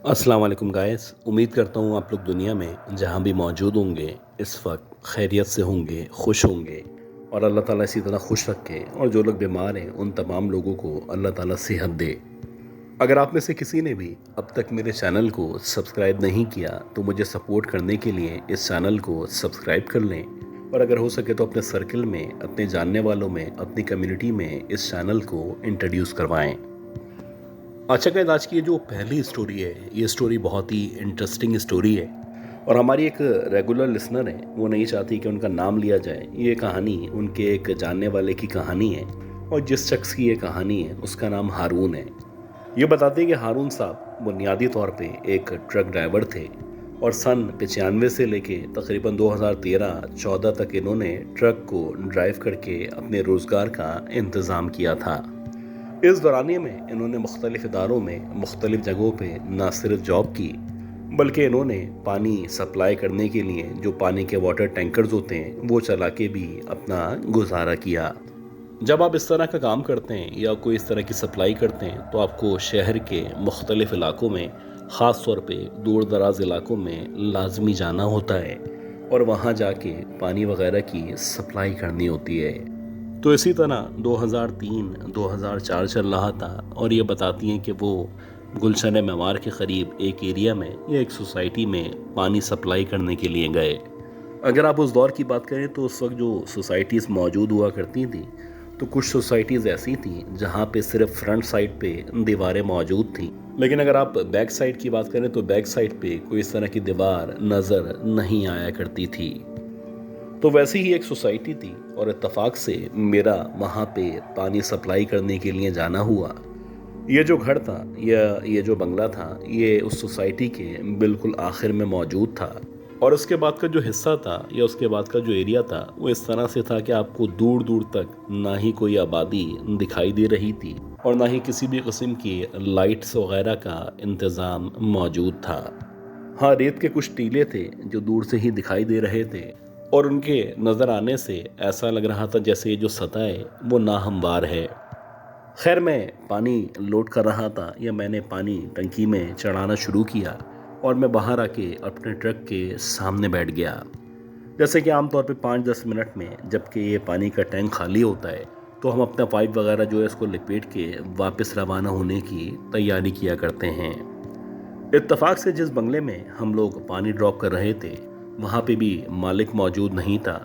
अस्सलाम वालेकुम गाइस। उम्मीद करता हूँ आप लोग दुनिया में जहाँ भी मौजूद होंगे इस वक्त खैरियत से होंगे, खुश होंगे और अल्लाह ताला इसी तरह खुश रखे और जो लोग बीमार हैं उन तमाम लोगों को अल्लाह ताला सेहत दे। अगर आप में से किसी ने भी अब तक मेरे चैनल को सब्सक्राइब नहीं किया तो मुझे सपोर्ट करने के लिए इस चैनल को सब्सक्राइब कर लें और अगर हो सके तो अपने सर्कल में, अपने जानने वालों में, अपनी कम्युनिटी में इस चैनल को इंट्रोड्यूस करवाएं। अच्छा गाइस, आज की ये जो पहली स्टोरी है ये स्टोरी बहुत ही इंटरेस्टिंग स्टोरी है और हमारी एक रेगुलर लिसनर है, वो नहीं चाहती कि उनका नाम लिया जाए। ये कहानी उनके एक जानने वाले की कहानी है और जिस शख्स की ये कहानी है उसका नाम हारून है। ये बताते हैं कि हारून साहब बुनियादी तौर पे एक ट्रक ड्राइवर थे और सन 95 से लेके तकरीबन 2013-14 तक इन्होंने ट्रक को ड्राइव करके अपने रोज़गार का इंतज़ाम किया था। इस दौरानिए में इन्होंने मुख्तलिफ इदारों में मुख्तलिफ जगहों पे न सिर्फ जॉब की बल्कि इन्होंने पानी सप्लाई करने के लिए जो पानी के वाटर टैंकर्स होते हैं वो चला के भी अपना गुजारा किया। जब आप इस तरह का काम करते हैं या कोई इस तरह की सप्लाई करते हैं तो आपको शहर के मुख्तलिफ इलाकों में, ख़ास तौर पे दूर दराज इलाकों में लाजमी जाना होता है और वहाँ जाके पानी वगैरह की सप्लाई करनी होती है। तो इसी तरह 2003-2004 चल रहा था और ये बताती हैं कि वो गुलशन मेवार के करीब एक एरिया में या एक सोसाइटी में पानी सप्लाई करने के लिए गए। अगर आप उस दौर की बात करें तो उस वक्त जो सोसाइटीज़ मौजूद हुआ करती थी तो कुछ सोसाइटीज़ ऐसी थी जहाँ पे सिर्फ फ्रंट साइड पे दीवारें मौजूद थी, लेकिन अगर आप बैक साइड की बात करें तो बैक साइड पे कोई इस तरह की दीवार नज़र नहीं आया करती थी। तो वैसी ही एक सोसाइटी थी और इत्तेफाक से मेरा वहाँ पे पानी सप्लाई करने के लिए जाना हुआ। ये जो घर था या ये जो बंगला था ये उस सोसाइटी के बिल्कुल आखिर में मौजूद था और उसके बाद का जो हिस्सा था या उसके बाद का जो एरिया था वो इस तरह से था कि आपको दूर दूर तक ना ही कोई आबादी दिखाई दे रही थी और ना ही किसी भी किस्म की लाइट्स वगैरह का इंतज़ाम मौजूद था। हाँ, रेत के कुछ टीले थे जो दूर से ही दिखाई दे रहे थे और उनके नज़र आने से ऐसा लग रहा था जैसे ये जो सतह है वो नाहमवार है। खैर, मैं पानी लोड कर रहा था या मैंने पानी टंकी में चढ़ाना शुरू किया और मैं बाहर आके अपने ट्रक के सामने बैठ गया। जैसे कि आमतौर पे 5-10 मिनट में जबकि ये पानी का टैंक खाली होता है तो हम अपना पाइप वगैरह जो है इसको लपेट के वापस रवाना होने की तैयारी किया करते हैं। इत्तेफाक से जिस बंगले में हम लोग पानी ड्रॉप कर रहे थे वहाँ पे भी मालिक मौजूद नहीं था।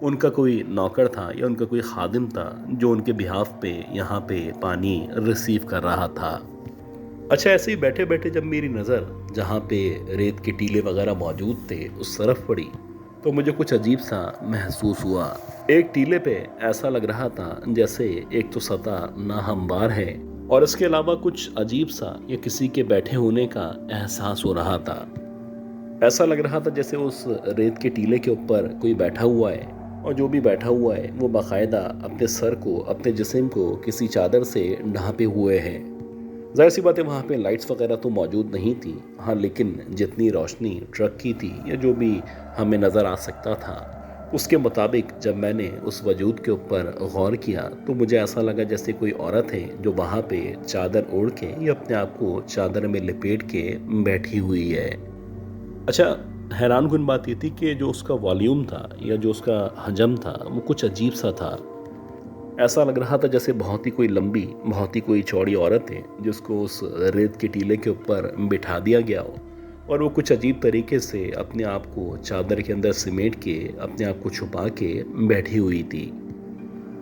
उनका कोई नौकर था या उनका कोई खादिम था जो उनके बिहाफ पे यहाँ पे पानी रिसीव कर रहा था। अच्छा, ऐसे ही बैठे बैठे जब मेरी नज़र जहाँ पे रेत के टीले वगैरह मौजूद थे उस तरफ पड़ी तो मुझे कुछ अजीब सा महसूस हुआ। एक टीले पे ऐसा लग रहा था जैसे एक तो सतह नाहमवार है और इसके अलावा कुछ अजीब सा या किसी के बैठे होने का एहसास हो रहा था। ऐसा लग रहा था जैसे उस रेत के टीले के ऊपर कोई बैठा हुआ है और जो भी बैठा हुआ है वो बाकायदा अपने सर को, अपने जिस्म को किसी चादर से ढांपे हुए है। जाहिर सी बात है वहाँ पे लाइट्स वगैरह तो मौजूद नहीं थी, हाँ, लेकिन जितनी रोशनी ट्रक की थी या जो भी हमें नज़र आ सकता था उसके मुताबिक जब मैंने उस वजूद के ऊपर गौर किया तो मुझे ऐसा लगा जैसे कोई औरत है जो वहाँ पे चादर ओढ़ के या अपने आप को चादर में लपेट के बैठी हुई है। अच्छा, हैरानकुन बात ये थी कि जो उसका वॉल्यूम था या जो उसका हजम था वो कुछ अजीब सा था। ऐसा लग रहा था जैसे बहुत ही कोई लंबी, बहुत ही कोई चौड़ी औरत है जिसको उस रेत के टीले के ऊपर बिठा दिया गया हो और वो कुछ अजीब तरीके से अपने आप को चादर के अंदर सिमेट के अपने आप को छुपा के बैठी हुई थी।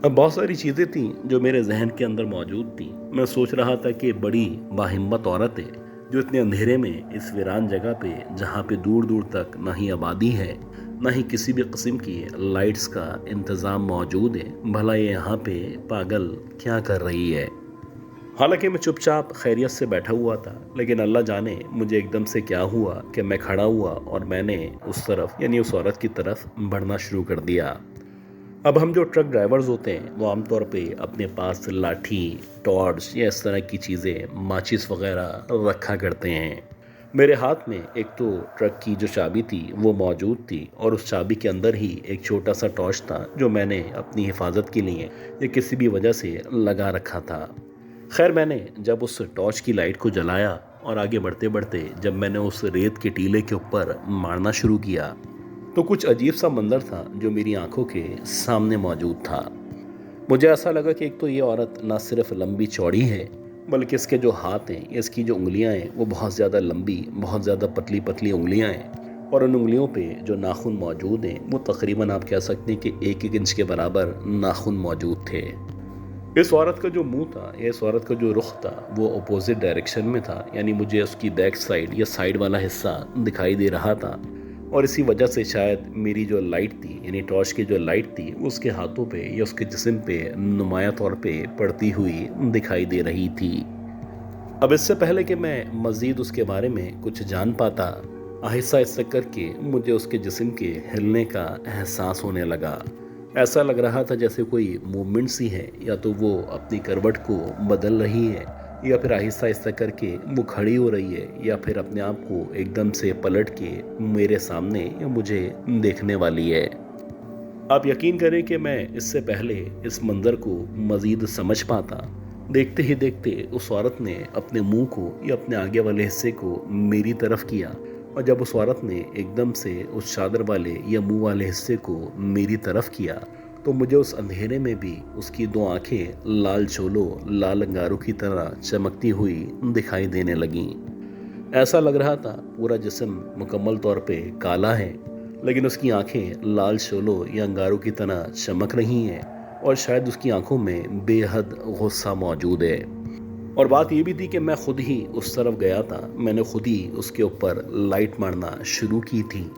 अब बहुत सारी चीज़ें थी जो मेरे जहन के अंदर मौजूद थी। मैं सोच रहा था कि बड़ी बाहिम्मत औरत है जो इतने अंधेरे में इस वीरान जगह पे जहाँ पे दूर दूर तक ना ही आबादी है ना ही किसी भी किस्म की लाइट्स का इंतज़ाम मौजूद है, भला ये यहाँ पे पागल क्या कर रही है। हालांकि मैं चुपचाप खैरियत से बैठा हुआ था, लेकिन अल्लाह जाने मुझे एकदम से क्या हुआ कि मैं खड़ा हुआ और मैंने उस तरफ यानी उस औरत की तरफ बढ़ना शुरू कर दिया। अब हम जो ट्रक ड्राइवर्स होते हैं वो आमतौर पे अपने पास लाठी, टॉर्च या इस तरह की चीज़ें, माचिस वगैरह रखा करते हैं। मेरे हाथ में एक तो ट्रक की जो चाबी थी वो मौजूद थी और उस चाबी के अंदर ही एक छोटा सा टॉर्च था जो मैंने अपनी हिफाजत के लिए या किसी भी वजह से लगा रखा था। खैर, मैंने जब उस टॉर्च की लाइट को जलाया और आगे बढ़ते बढ़ते जब मैंने उस रेत के टीले के ऊपर मारना शुरू किया तो कुछ अजीब सा मंजर था जो मेरी आंखों के सामने मौजूद था। मुझे ऐसा लगा कि एक तो ये औरत ना सिर्फ लंबी चौड़ी है, बल्कि इसके जो हाथ हैं, इसकी जो उंगलियां हैं वो बहुत ज़्यादा लंबी, बहुत ज़्यादा पतली पतली उंगलियां हैं। और उन उंगलियों पे जो नाखून मौजूद हैं वो तकरीबन आप कह सकते हैं कि 1-1 इंच के बराबर नाखून मौजूद थे। इस औरत का जो मुंह था, इस औरत का जो रुख था वो अपोजिट डायरेक्शन में था, यानी मुझे उसकी बैक साइड या साइड वाला हिस्सा दिखाई दे रहा था। और इसी वजह से शायद मेरी जो लाइट थी, यानी टॉर्च की जो लाइट थी, उसके हाथों पे या उसके जिस्म पे नुमाया तौर पे पड़ती हुई दिखाई दे रही थी। अब इससे पहले कि मैं मज़ीद उसके बारे में कुछ जान पाता, आहिस्ता आहिस्ता करके मुझे उसके जिस्म के हिलने का एहसास होने लगा। ऐसा लग रहा था जैसे कोई मूवमेंट सी है, या तो वो अपनी करवट को बदल रही है, या फिर आहिस्ता आहिस्ता करके वो खड़ी हो रही है, या फिर अपने आप को एकदम से पलट के मेरे सामने मुझे देखने वाली है। आप यकीन करें कि मैं इससे पहले इस मंज़र को मज़ीद समझ पाता, देखते ही देखते उस औरत ने अपने मुंह को या अपने आगे वाले हिस्से को मेरी तरफ किया। और जब उस औरत ने एकदम से उस चादर वाले या मुंह वाले हिस्से को मेरी तरफ किया तो मुझे उस अंधेरे में भी उसकी 2 आंखें लाल चोलो, लाल अंगारों की तरह चमकती हुई दिखाई देने लगीं। ऐसा लग रहा था पूरा जिस्म मुकम्मल तौर पे काला है, लेकिन उसकी आंखें लाल शोलो या अंगारों की तरह चमक रही हैं, और शायद उसकी आंखों में बेहद गुस्सा मौजूद है। और बात ये भी थी कि मैं खुद ही उस तरफ गया था, मैंने खुद ही उसके ऊपर लाइट मारना शुरू की थी।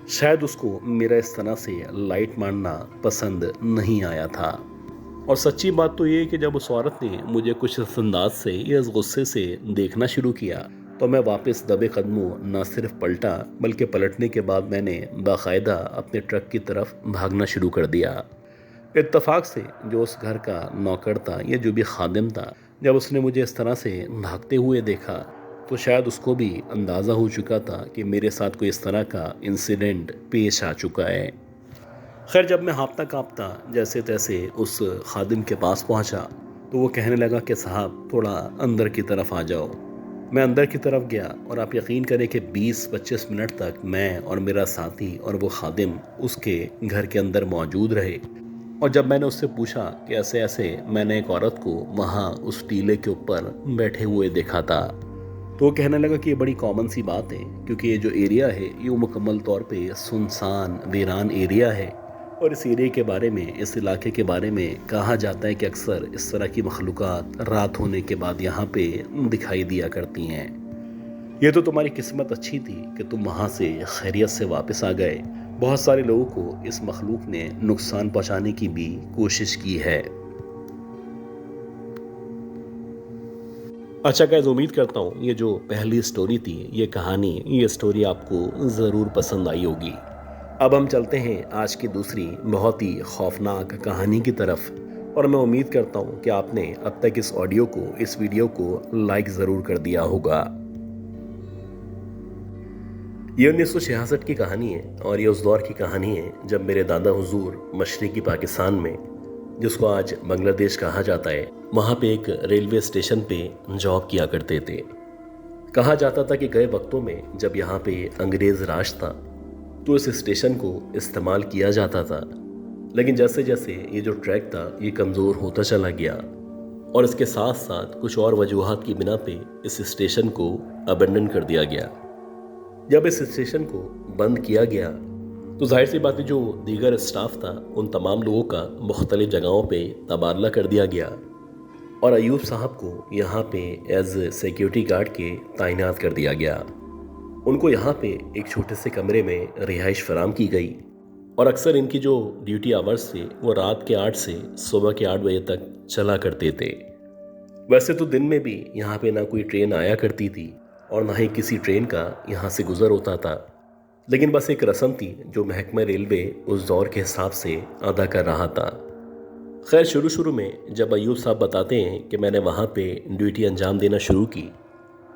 शायद उसको मेरा इस तरह से लाइट मारना पसंद नहीं आया था। और सच्ची बात तो ये कि जब उस औरत ने मुझे कुछ इस अंदाज से या इस गुस्से से देखना शुरू किया तो मैं वापस दबे कदमों न सिर्फ पलटा, बल्कि पलटने के बाद मैंने बाकायदा अपने ट्रक की तरफ भागना शुरू कर दिया। इत्तेफाक से जो उस घर का नौकर था या जो भी खादिम था, जब उसने मुझे इस तरह से भागते हुए देखा तो शायद उसको भी अंदाज़ा हो चुका था कि मेरे साथ कोई इस तरह का इंसिडेंट पेश आ चुका है। खैर, जब मैं हाँफता काँपता जैसे तैसे उस खादिम के पास पहुँचा तो वो कहने लगा कि साहब थोड़ा अंदर की तरफ आ जाओ। मैं अंदर की तरफ गया और आप यकीन करें कि 20-25 मिनट तक मैं और मेरा साथी और वो खादिम उसके घर के अंदर मौजूद रहे। और जब मैंने उससे पूछा कि ऐसे ऐसे मैंने एक औरत को वहाँ उस टीले के ऊपर बैठे हुए देखा था, तो वो कहने लगा कि ये बड़ी कॉमन सी बात है, क्योंकि ये जो एरिया है ये मुकम्मल तौर पे सुनसान वीरान एरिया है। और इस एरिया के बारे में, इस इलाके के बारे में कहा जाता है कि अक्सर इस तरह की मखलूक़ात रात होने के बाद यहाँ पे दिखाई दिया करती हैं। ये तो तुम्हारी किस्मत अच्छी थी कि तुम वहाँ से खैरियत से वापस आ गए। बहुत सारे लोगों को इस मखलूक ने नुकसान पहुँचाने की भी कोशिश की है। अच्छा गाइस, उम्मीद करता हूँ ये जो पहली स्टोरी थी, ये कहानी, ये स्टोरी आपको ज़रूर पसंद आई होगी। अब हम चलते हैं आज की दूसरी बहुत ही खौफनाक कहानी की तरफ, और मैं उम्मीद करता हूँ कि आपने अब तक इस ऑडियो को, इस वीडियो को लाइक ज़रूर कर दिया होगा। ये 1966 की कहानी है, और ये उस दौर की कहानी है जब मेरे दादा हुजूर मशरक़ी पाकिस्तान में, जिसको आज बांग्लादेश कहा जाता है, वहाँ पे एक रेलवे स्टेशन पे जॉब किया करते थे। कहा जाता था कि गए वक्तों में जब यहाँ पे अंग्रेज़ राज था तो इस स्टेशन को इस्तेमाल किया जाता था, लेकिन जैसे जैसे ये जो ट्रैक था ये कमज़ोर होता चला गया, और इसके साथ साथ कुछ और वजूहात की बिना पे इस स्टेशन को अबेंडन कर दिया गया। जब इस स्टेशन को बंद किया गया तो जाहिर सी बात है जो दीगर स्टाफ था उन तमाम लोगों का मुख्तलिफ जगहों पे तबादला कर दिया गया, और अयूब साहब को यहाँ पे एज सिक्योरिटी गार्ड के तैनात कर दिया गया। उनको यहाँ पे एक छोटे से कमरे में रिहाइश फराम की गई, और अक्सर इनकी जो ड्यूटी आवर्स थे वो रात के 8 से सुबह के 8 बजे तक चला करते थे। वैसे तो दिन में भी यहाँ पे ना कोई ट्रेन आया करती थी और ना ही किसी ट्रेन का यहाँ से गुज़र होता था, लेकिन बस एक रस्म थी जो महकमा रेलवे उस दौर के हिसाब से अदा कर रहा था। खैर, शुरू में जब अयूब साहब बताते हैं कि मैंने वहाँ पे ड्यूटी अंजाम देना शुरू की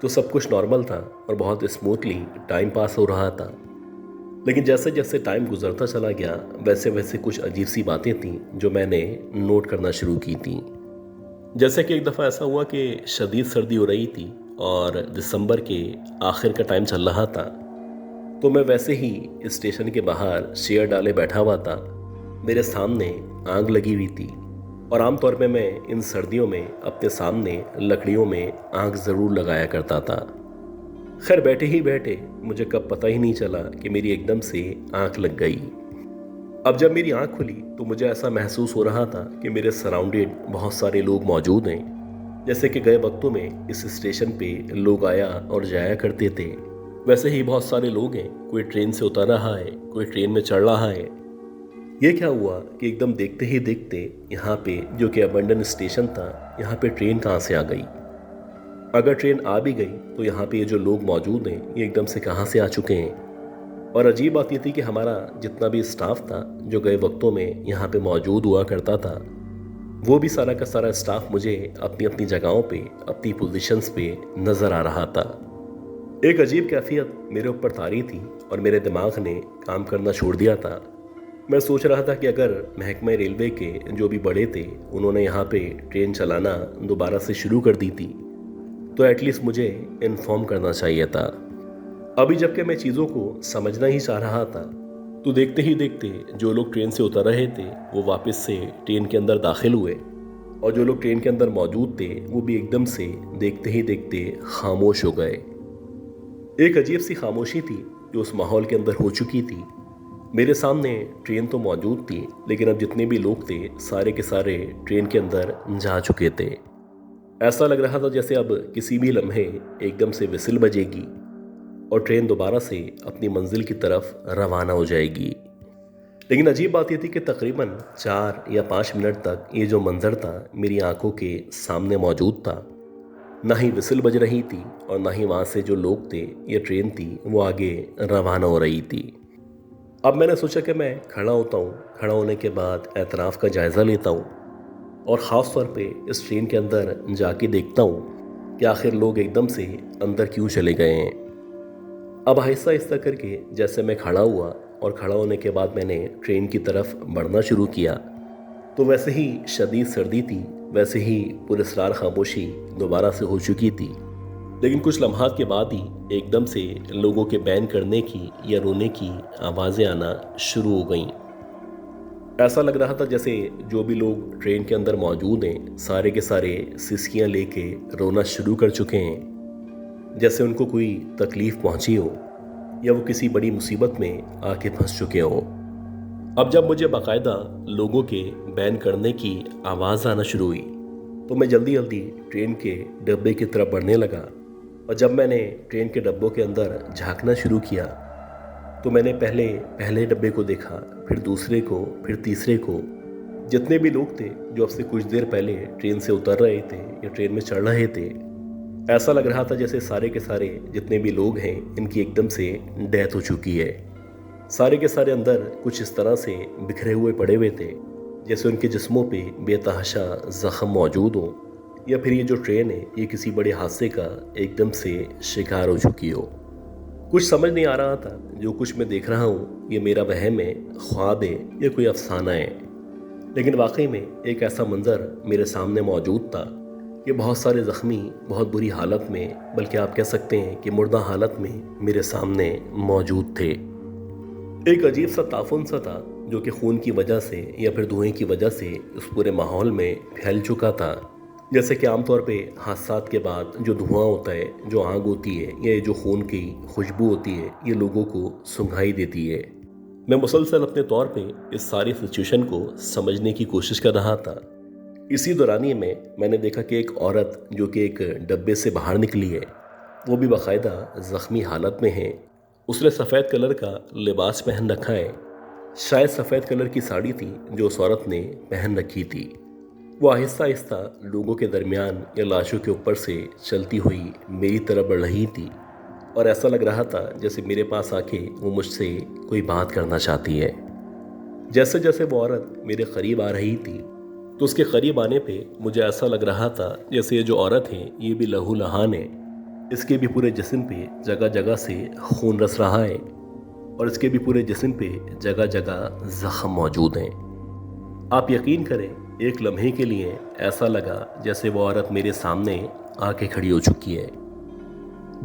तो सब कुछ नॉर्मल था और बहुत स्मूथली टाइम पास हो रहा था, लेकिन जैसे जैसे टाइम गुजरता चला गया वैसे वैसे कुछ अजीब सी बातें थीं जो मैंने नोट करना शुरू की थी। जैसे कि एक दफ़ा ऐसा हुआ कि शदीद सर्दी हो रही थी और दिसंबर के आखिर का टाइम चल रहा था। तो मैं वैसे ही स्टेशन के बाहर चेयर डाले बैठा हुआ था। मेरे सामने आग लगी हुई थी और आमतौर पे मैं इन सर्दियों में अपने सामने लकड़ियों में आग ज़रूर लगाया करता था। खैर बैठे ही बैठे मुझे कब पता ही नहीं चला कि मेरी एकदम से आंख लग गई। अब जब मेरी आंख खुली तो मुझे ऐसा महसूस हो रहा था कि मेरे सराउंडेड बहुत सारे लोग मौजूद हैं। जैसे कि गए वक्तों में इस स्टेशन पे लोग आया और जाया करते थे, वैसे ही बहुत सारे लोग हैं। कोई ट्रेन से उतर रहा है, कोई ट्रेन में चढ़ रहा है। ये क्या हुआ कि एकदम देखते ही देखते यहाँ पे जो कि अबंडन स्टेशन था, यहाँ पे ट्रेन कहाँ से आ गई। अगर ट्रेन आ भी गई तो यहाँ पे ये जो लोग मौजूद हैं ये एकदम से कहाँ से आ चुके हैं। और अजीब बात ये थी कि हमारा जितना भी स्टाफ था जो गए वक्तों में यहाँ पे मौजूद हुआ करता था, वो भी सारा का सारा स्टाफ मुझे अपनी अपनी जगहों पे, अपनी पोजीशंस पे नज़र आ रहा था। एक अजीब कैफियत मेरे ऊपर तारी थी और मेरे दिमाग ने काम करना छोड़ दिया था। मैं सोच रहा था कि अगर महकमा रेलवे के जो भी बड़े थे उन्होंने यहाँ पे ट्रेन चलाना दोबारा से शुरू कर दी थी तो एटलीस्ट मुझे इन्फॉर्म करना चाहिए था। अभी जबकि मैं चीज़ों को समझना ही चाह रहा था तो देखते ही देखते जो लोग ट्रेन से उतर रहे थे वो वापस से ट्रेन के अंदर दाखिल हुए और जो लोग ट्रेन के अंदर मौजूद थे वो भी एकदम से देखते ही देखते खामोश हो गए। एक अजीब सी खामोशी थी जो उस माहौल के अंदर हो चुकी थी। मेरे सामने ट्रेन तो मौजूद थी लेकिन अब जितने भी लोग थे सारे के सारे ट्रेन के अंदर जा चुके थे। ऐसा लग रहा था जैसे अब किसी भी लम्हे एकदम से विसिल बजेगी और ट्रेन दोबारा से अपनी मंजिल की तरफ रवाना हो जाएगी। लेकिन अजीब बात यह थी कि तकरीबन 4 या 5 मिनट तक ये जो मंजर था मेरी आंखों के सामने मौजूद था। ना ही विसिल बज रही थी और ना ही वहाँ से जो लोग थे, ये ट्रेन थी, वो आगे रवाना हो रही थी। अब मैंने सोचा कि मैं खड़ा होता हूँ, खड़ा होने के बाद एतराफ़ का जायज़ा लेता हूँ और ख़ास तौर पे इस ट्रेन के अंदर जाके देखता हूँ कि आखिर लोग एकदम से अंदर क्यों चले गए हैं। अब आहिस्ता आहिस्ता करके जैसे मैं खड़ा हुआ और खड़ा होने के बाद मैंने ट्रेन की तरफ बढ़ना शुरू किया तो वैसे ही शदीद सर्दी थी, वैसे ही पुरस्कार खामोशी दोबारा से हो चुकी थी। लेकिन कुछ लम्हात के बाद ही एकदम से लोगों के बैन करने की या रोने की आवाज़ें आना शुरू हो गईं। ऐसा लग रहा था जैसे जो भी लोग ट्रेन के अंदर मौजूद हैं सारे के सारे सिसकियां लेके रोना शुरू कर चुके हैं, जैसे उनको कोई तकलीफ़ पहुंची हो या वो किसी बड़ी मुसीबत में आके फंस चुके हों। अब जब मुझे बाकायदा लोगों के बैन करने की आवाज़ आना शुरू हुई तो मैं जल्दी जल्दी ट्रेन के डब्बे की तरफ बढ़ने लगा और जब मैंने ट्रेन के डब्बों के अंदर झांकना शुरू किया तो मैंने पहले डब्बे को देखा, फिर दूसरे को, फिर तीसरे को। जितने भी लोग थे जो अब से कुछ देर पहले ट्रेन से उतर रहे थे या ट्रेन में चढ़ रहे थे, ऐसा लग रहा था जैसे सारे के सारे जितने भी लोग हैं इनकी एकदम से डेथ हो चुकी है। सारे के सारे अंदर कुछ इस तरह से बिखरे हुए पड़े हुए थे जैसे उनके जिस्मों पे बेतहाशा ज़ख्म मौजूद हो या फिर ये जो ट्रेन है ये किसी बड़े हादसे का एकदम से शिकार हो चुकी हो। कुछ समझ नहीं आ रहा था जो कुछ मैं देख रहा हूँ ये मेरा वहम है, ख्वाब है या कोई अफसाना है। लेकिन वाकई में एक ऐसा मंजर मेरे सामने मौजूद था कि बहुत सारे ज़ख्मी बहुत बुरी हालत में, बल्कि आप कह सकते हैं कि मुर्दा हालत में मेरे सामने मौजूद थे। एक अजीब सा ताफुन सा था जो कि खून की वजह से या फिर धुएं की वजह से उस पूरे माहौल में फैल चुका था। जैसे कि आमतौर पे हादसात के बाद जो धुआं होता है, जो आग होती है या जो खून की खुशबू होती है, ये लोगों को सुंघाई देती है। मैं मुसलसल अपने तौर पे इस सारी सिचुएशन को समझने की कोशिश कर रहा था। इसी दौरानिए में मैंने देखा कि एक औरत जो कि एक डब्बे से बाहर निकली है, वो भी बाकायदा ज़ख्मी हालत में है। उसने सफ़ेद कलर का लिबास पहन रखा है, शायद सफ़ेद कलर की साड़ी थी जो उस औरत ने पहन रखी थी। वो आहिस्ता आहिस्ता लोगों के दरमियान या लाशों के ऊपर से चलती हुई मेरी तरफ बढ़ रही थी और ऐसा लग रहा था जैसे मेरे पास आके वो मुझसे कोई बात करना चाहती है। जैसे जैसे वो औरत मेरे करीब आ रही थी तो उसके करीब आने पे मुझे ऐसा लग रहा था जैसे ये जो औरत है ये भी लहू लहान है। इसके भी पूरे जिस्म पे जगह जगह से खून रस रहा है और इसके भी पूरे जिस्म पे जगह जगह ज़ख्म मौजूद हैं। आप यकीन करें, एक लम्हे के लिए ऐसा लगा जैसे वो औरत मेरे सामने आके खड़ी हो चुकी है।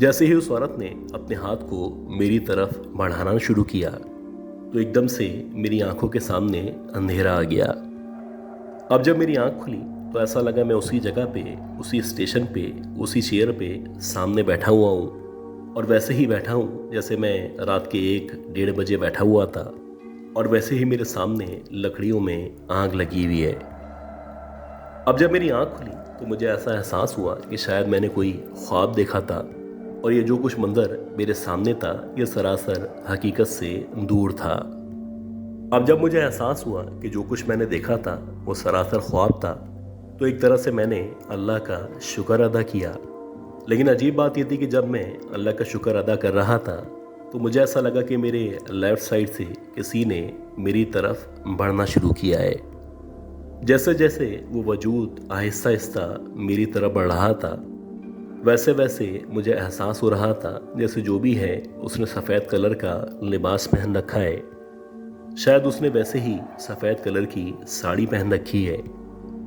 जैसे ही उस औरत ने अपने हाथ को मेरी तरफ बढ़ाना शुरू किया तो एकदम से मेरी आंखों के सामने अंधेरा आ गया। अब जब मेरी आंख खुली तो ऐसा लगा मैं उसी जगह पे, उसी स्टेशन पे, उसी चेयर पे सामने बैठा हुआ हूँ और वैसे ही बैठा हूँ जैसे मैं रात के 1-1:30 बजे बैठा हुआ था और वैसे ही मेरे सामने लकड़ियों में आग लगी हुई है। अब जब मेरी आंख खुली तो मुझे ऐसा एहसास हुआ कि शायद मैंने कोई ख्वाब देखा था और ये जो कुछ मंजर मेरे सामने था ये सरासर हकीकत से दूर था। अब जब मुझे एहसास हुआ कि जो कुछ मैंने देखा था वो सरासर ख्वाब था तो एक तरह से मैंने अल्लाह का शुक्र अदा किया। लेकिन अजीब बात ये थी कि जब मैं अल्लाह का शुक्र अदा कर रहा था तो मुझे ऐसा लगा कि मेरे लेफ़्ट साइड से किसी ने मेरी तरफ बढ़ना शुरू किया है। जैसे जैसे वो वजूद आहिस्ता आहिस्ता मेरी तरफ बढ़ रहा था वैसे वैसे मुझे एहसास हो रहा था जैसे जो भी है उसने सफ़ेद कलर का लिबास पहन रखा है। शायद उसने वैसे ही सफ़ेद कलर की साड़ी पहन रखी है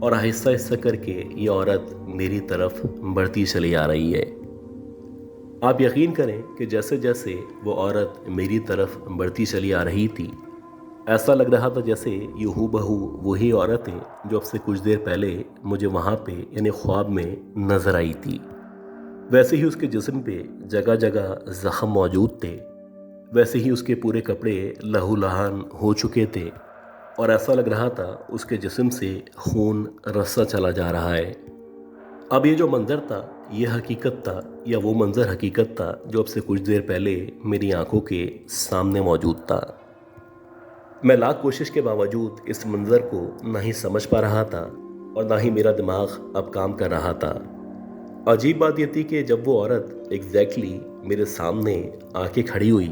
और आहिस्ता आहिस्ता करके ये औरत मेरी तरफ बढ़ती चली आ रही है। आप यकीन करें कि जैसे जैसे वो औरत मेरी तरफ बढ़ती चली आ रही थी ऐसा लग रहा था जैसे ये हूबहू वही औरत है जो अब से कुछ देर पहले मुझे वहाँ पे यानी ख्वाब में नज़र आई थी। वैसे ही उसके जिस्म पे जगह जगह ज़ख़म मौजूद थे, वैसे ही उसके पूरे कपड़े लहूलुहान हो चुके थे और ऐसा लग रहा था उसके जिस्म से खून रस्सा चला जा रहा है। अब ये जो मंज़र था ये हकीकत था या वो मंज़र हकीकत था जो अब से कुछ देर पहले मेरी आंखों के सामने मौजूद था। मैं लाख कोशिश के बावजूद इस मंज़र को ना ही समझ पा रहा था और ना ही मेरा दिमाग अब काम कर रहा था। अजीब बात यह थी कि जब वो औरत एग्जैक्टली मेरे सामने आके खड़ी हुई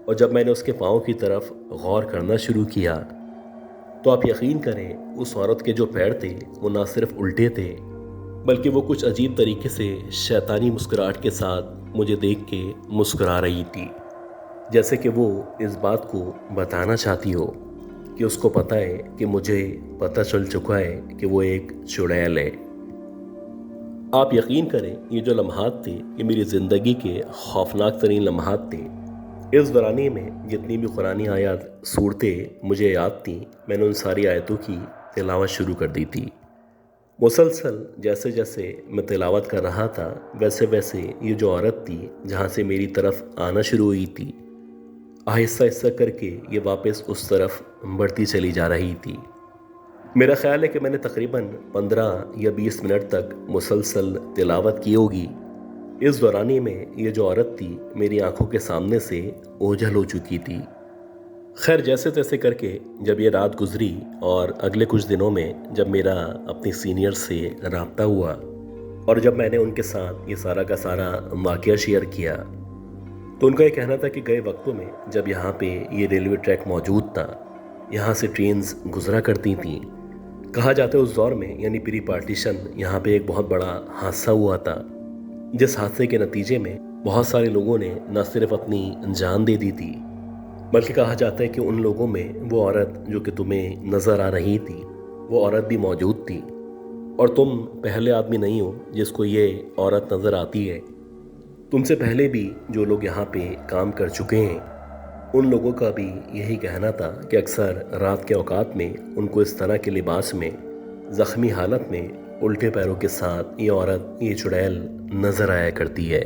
और जब मैंने उसके पाँव की तरफ गौर करना शुरू किया तो आप यकीन करें उस औरत के जो पैर थे वो ना सिर्फ उल्टे थे बल्कि वो कुछ अजीब तरीके से शैतानी मुस्कुराहट के साथ मुझे देख के मुस्कुरा रही थी, जैसे कि वो इस बात को बताना चाहती हो कि उसको पता है कि मुझे पता चल चुका है कि वो एक चुड़ैल है। आप यकीन करें ये जो लम्हात थे ये मेरी ज़िंदगी के खौफनाक तरीन लम्हात थे। इस दौरानी में जितनी भी कुरानी आयत सूरतें मुझे याद थीं मैंने उन सारी आयतों की तिलावत शुरू कर दी थी। मुसलसल जैसे जैसे मैं तिलावत कर रहा था वैसे वैसे ये जो औरत थी जहाँ से मेरी तरफ आना शुरू हुई थी आहिस्ता आहिस्ता करके ये वापस उस तरफ बढ़ती चली जा रही थी। मेरा ख्याल है कि मैंने तकरीबन 15 या 20 मिनट तक मुसलसल तिलावत की होगी। इस दौरानी में ये जो औरत थी मेरी आंखों के सामने से ओझल हो चुकी थी। खैर जैसे तैसे करके जब ये रात गुजरी और अगले कुछ दिनों में जब मेरा अपने सीनियर से रब्ता हुआ और जब मैंने उनके साथ ये सारा का सारा वाक़या शेयर किया तो उनका ये कहना था कि गए वक्तों में जब यहाँ पे ये रेलवे ट्रैक मौजूद था यहाँ से ट्रेन्स गुजरा करती थीं। कहा जाता है उस दौर में यानी प्री पार्टीशन यहाँ पे एक बहुत बड़ा हादसा हुआ था जिस हादसे के नतीजे में बहुत सारे लोगों ने न सिर्फ अपनी जान दे दी थी बल्कि कहा जाता है कि उन लोगों में वो औरत जो कि तुम्हें नज़र आ रही थी वो औरत भी मौजूद थी और तुम पहले आदमी नहीं हो जिसको ये औरत नज़र आती है। तुमसे पहले भी जो लोग यहाँ पे काम कर चुके हैं उन लोगों का भी यही कहना था कि अक्सर रात के औकात में उनको इस तरह के लिबास में ज़ख्मी हालत में उल्टे पैरों के साथ ये औरत ये चुड़ैल नज़र आया करती है।